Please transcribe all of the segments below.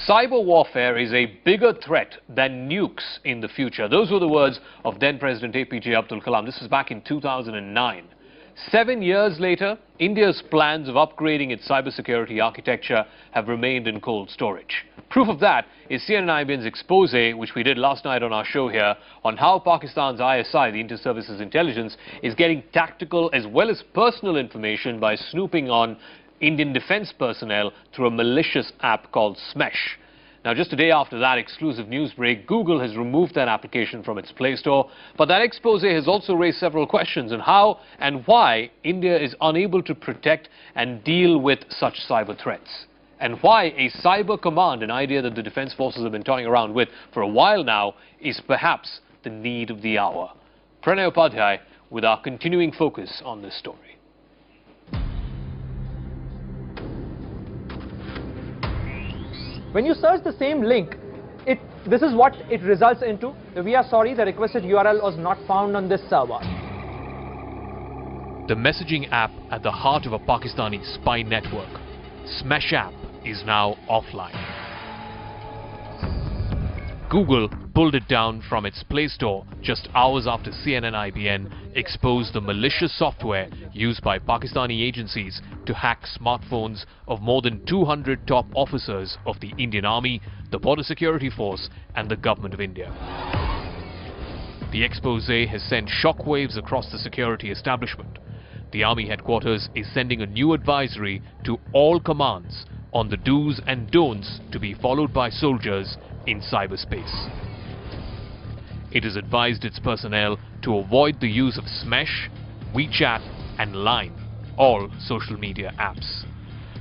Cyber warfare is a bigger threat than nukes in the future. Those were the words of then President APJ Abdul Kalam. This is back in 2009. 7 years later, India's plans of upgrading its cybersecurity architecture have remained in cold storage. Proof of that is CNN-IBN's expose, which we did last night on our show here, on how Pakistan's ISI, the Inter-Services Intelligence, is getting tactical as well as personal information by snooping on Indian defense personnel through a malicious app called Smesh. Now, just a day after that exclusive news break, Google has removed that application from its Play Store. But that expose has also raised several questions on how and why India is unable to protect and deal with such cyber threats. And why a cyber command, an idea that the defense forces have been toying around with for a while now, is perhaps the need of the hour. Pranay Upadhyay with our continuing focus on this story. When you search the same link, this is what it results into. We are sorry, the requested URL was not found on this server. The messaging app at the heart of a Pakistani spy network, Smesh app, is now offline. Google pulled it down from its Play Store just hours after CNN-IBN exposed the malicious software used by Pakistani agencies to hack smartphones of more than 200 top officers of the Indian Army, the Border Security Force and the Government of India. The expose has sent shockwaves across the security establishment. The Army headquarters is sending a new advisory to all commands on the do's and don'ts to be followed by soldiers in cyberspace. It has advised its personnel to avoid the use of Smesh, WeChat and Line, all social media apps.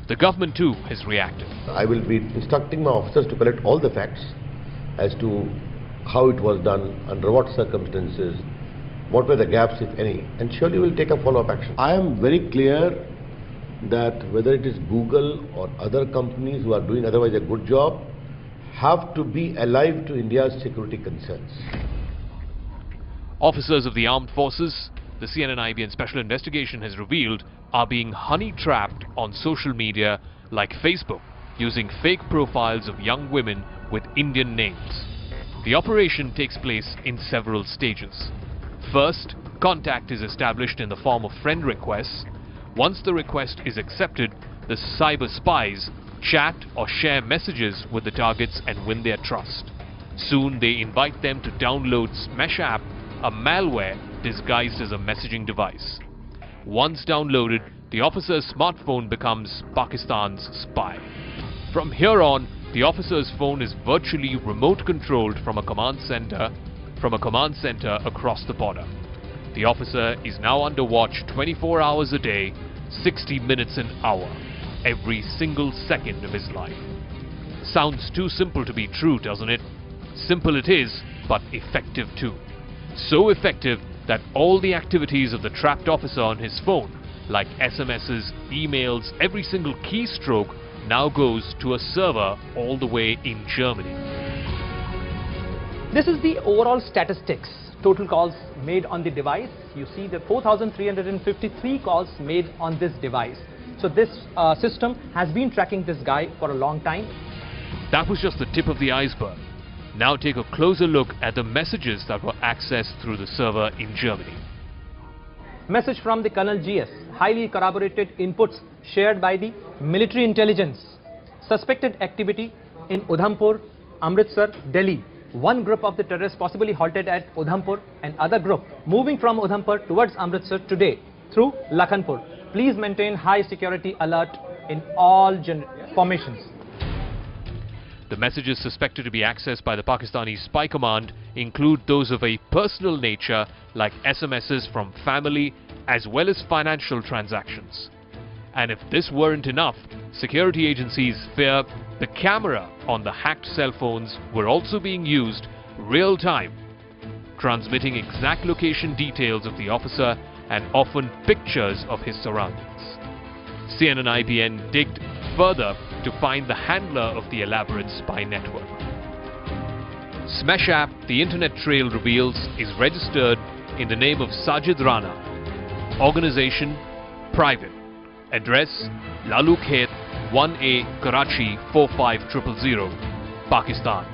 The government too has reacted. I will be instructing my officers to collect all the facts as to how it was done, under what circumstances, what were the gaps if any, and surely we'll take a follow-up action. I am very clear that whether it is Google or other companies who are doing otherwise a good job, have to be alive to India's security concerns. Officers of the armed forces, the CNN-IBN special investigation has revealed, are being honey-trapped on social media like Facebook, using fake profiles of young women with Indian names. The operation takes place in several stages. First, contact is established in the form of friend requests. Once the request is accepted, the cyber spies chat or share messages with the targets and win their trust. Soon they invite them to download Smesh app, a malware disguised as a messaging device. Once downloaded, the officer's smartphone becomes Pakistan's spy. From here on, the officer's phone is virtually remote controlled from a command center across the border. The officer is now under watch 24 hours a day, 60 minutes an hour, every single second of his life. Sounds too simple to be true, doesn't it? Simple it is, but effective too. So effective that all the activities of the trapped officer on his phone, like SMSs, emails, every single keystroke, now goes to a server all the way in Germany. This is the overall statistics. Total calls made on the device. You see the 4,353 calls made on this device. So this system has been tracking this guy for a long time. That was just the tip of the iceberg. Now take a closer look at the messages that were accessed through the server in Germany. Message from the Colonel GS. Highly corroborated inputs shared by the military intelligence. Suspected activity in Udhampur, Amritsar, Delhi. One group of the terrorists possibly halted at Udhampur and other group moving from Udhampur towards Amritsar today through Lakhanpur. Please maintain high security alert in all formations. The messages suspected to be accessed by the Pakistani spy command include those of a personal nature like SMSs from family as well as financial transactions. And if this weren't enough, security agencies fear the camera on the hacked cell phones were also being used real-time, transmitting exact location details of the officer and often pictures of his surroundings. CNN-IBN digged further to find the handler of the elaborate spy network. Smesh app, the internet trail reveals, is registered in the name of Sajid Rana. Organization, private. Address, Lalu Khet, 1A Karachi 45000, Pakistan.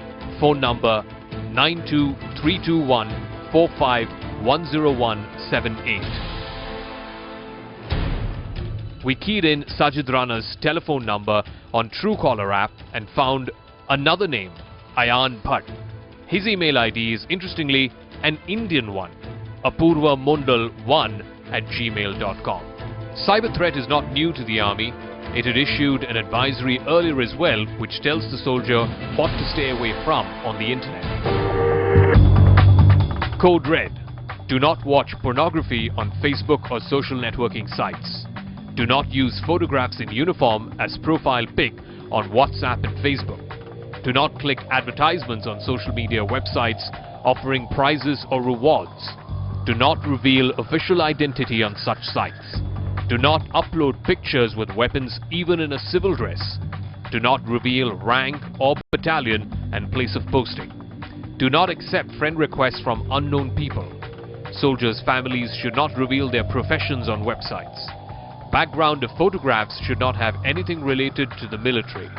Phone number 923214510178. We keyed in Sajid Rana's telephone number on Truecaller app and found another name, Ayan Bhatt. His email ID is interestingly an Indian one, apurvamundal1@gmail.com. Cyber threat is not new to the army. It had issued an advisory earlier as well, which tells the soldier what to stay away from on the internet. Code Red: do not watch pornography on Facebook or social networking sites. Do not use photographs in uniform as profile pic on WhatsApp and Facebook. Do not click advertisements on social media websites offering prizes or rewards. Do not reveal official identity on such sites. Do not upload pictures with weapons even in a civil dress. Do not reveal rank or battalion and place of posting. Do not accept friend requests from unknown people. Soldiers' families should not reveal their professions on websites. Background of photographs should not have anything related to the military.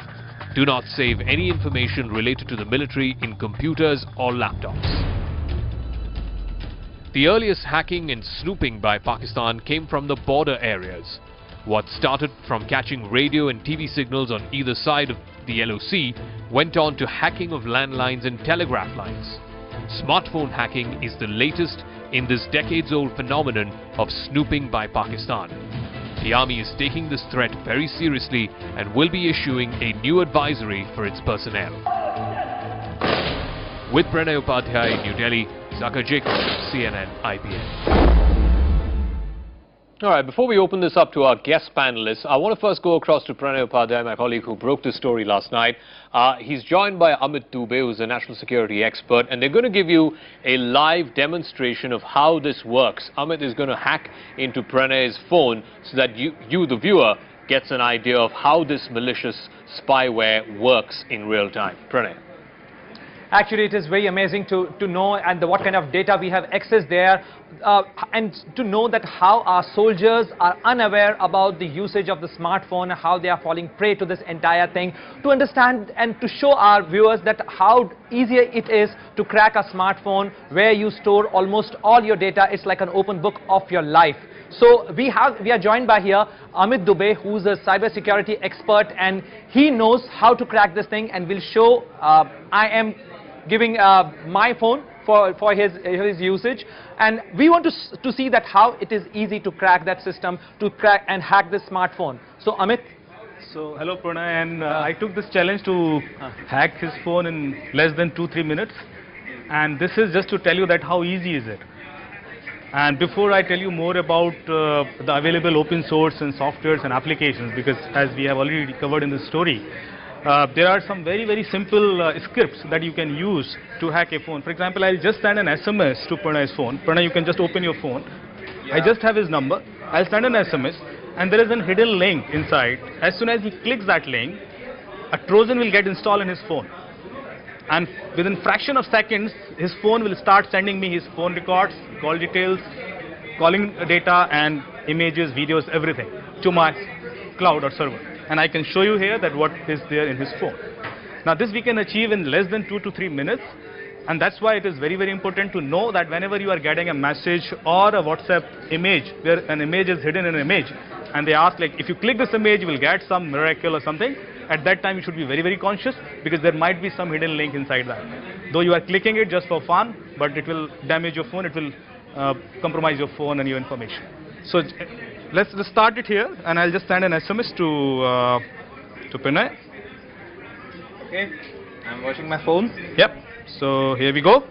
Do not save any information related to the military in computers or laptops. The earliest hacking and snooping by Pakistan came from the border areas. What started from catching radio and TV signals on either side of the LOC went on to hacking of landlines and telegraph lines. Smartphone hacking is the latest in this decades-old phenomenon of snooping by Pakistan. The army is taking this threat very seriously and will be issuing a new advisory for its personnel. With Pranay Upadhyay in New Delhi, Zakir Jacob, CNN IPN. All right, before we open this up to our guest panelists, I want to first go across to Pranay Upadhyay, my colleague who broke this story last night. He's joined by Amit Dubey, who's a national security expert, and they're going to give you a live demonstration of how this works. Amit is going to hack into Pranay's phone so that you, the viewer, gets an idea of how this malicious spyware works in real time. Pranay. Actually, it is very amazing to know and what kind of data we have access there, and to know that how our soldiers are unaware about the usage of the smartphone, how they are falling prey to this entire thing, to understand and to show our viewers that how easier it is to crack a smartphone where you store almost all your data. It's like an open book of your life. So we are joined by here Amit Dubey, who's a cybersecurity expert, and he knows how to crack this thing, and will show. I am giving my phone for his usage, and we want to see that how it is easy to crack that system, to crack and hack this smartphone. So Amit. So hello Pranay, and I took this challenge to hack his phone in less than 2-3 minutes, and this is just to tell you that how easy is it. And before I tell you more about the available open source and softwares and applications, because as we have already covered in the story, there are some very simple scripts that you can use to hack a phone. For example, I'll just send an SMS to Pranay's phone. Pranay, you can just open your phone. Yeah. I just have his number. I'll send an SMS, and there is a hidden link inside. As soon as he clicks that link, a Trojan will get installed in his phone. And within fraction of seconds, his phone will start sending me his phone records, call details, calling data, and images, videos, everything to my cloud or server. And I can show you here that what is there in his phone. Now this we can achieve in less than 2 to 3 minutes, and that's why it is very important to know that whenever you are getting a message or a WhatsApp image where an image is hidden in an image, and they ask like, if you click this image you will get some miracle or something, at that time you should be very conscious, because there might be some hidden link inside that. Though you are clicking it just for fun, but it will damage your phone, it will compromise your phone and your information. So let's start it here, and I'll just send an SMS to Pranay. Okay, I'm watching my phone. Yep. So here we go.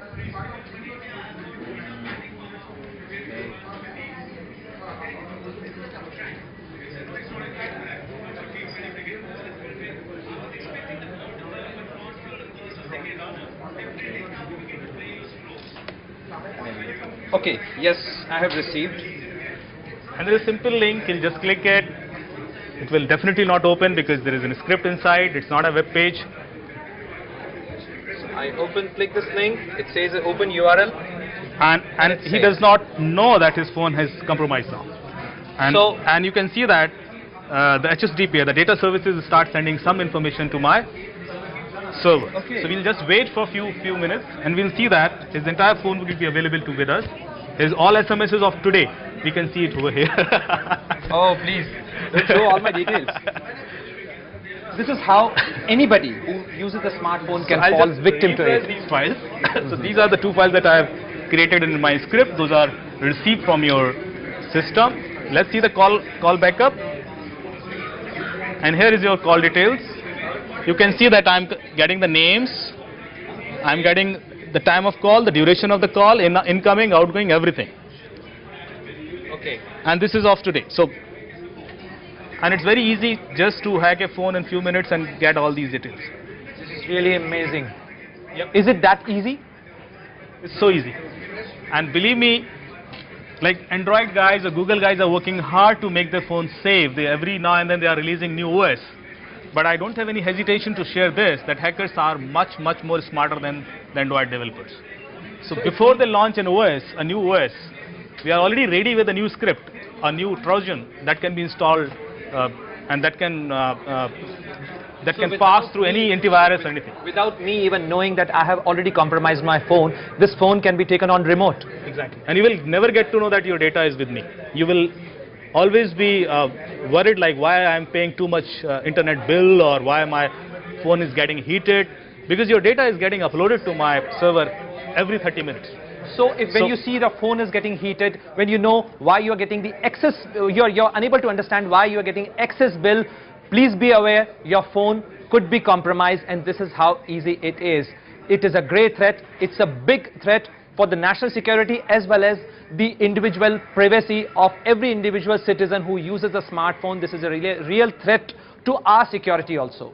Okay, yes, I have received. And there is a simple link, you'll just click it. It will definitely not open because there is a script inside, it's not a web page. So I click this link, it says open URL. And he does not know that his phone has compromised now. And you can see that the HSDP, the data services, start sending some information to my server. Okay. So we'll just wait for a few minutes, and we'll see that his entire phone will be available to with us. His all SMSs of today, we can see it over here. Oh, please. Don't show all my details. This is how anybody who uses a smartphone can I'll fall just victim to refresh it. these files. So these are the 2 files that I have created in my script. Those are received from your system. Let's see the call backup. And here is your call details. You can see that I'm getting the names. I'm getting the time of call, the duration of the call, incoming, outgoing, everything. Okay. And this is of today. So, and it's very easy just to hack a phone in few minutes and get all these details. This is really amazing. Yep. Is it that easy? It's so easy. And believe me, like Android guys or Google guys are working hard to make their phones safe. Every now and then they are releasing new OS. But I don't have any hesitation to share this, that hackers are much more smarter than the Android developers. So before they launch an OS, a new OS, we are already ready with a new script, a new Trojan that can be installed and that can pass through any antivirus or anything. Without me even knowing that I have already compromised my phone, this phone can be taken on remote. Exactly. And you will never get to know that your data is with me. You will always be worried like why I'm paying too much internet bill or why my phone is getting heated, because your data is getting uploaded to my server every 30 minutes. So when you see the phone is getting heated, when you know why you are getting the excess, you're unable to understand why you are getting excess bill, please be aware your phone could be compromised, and this is how easy it is. It is a great threat. It's a big threat for the national security as well as the individual privacy of every individual citizen who uses a smartphone. This is a real threat to our security also.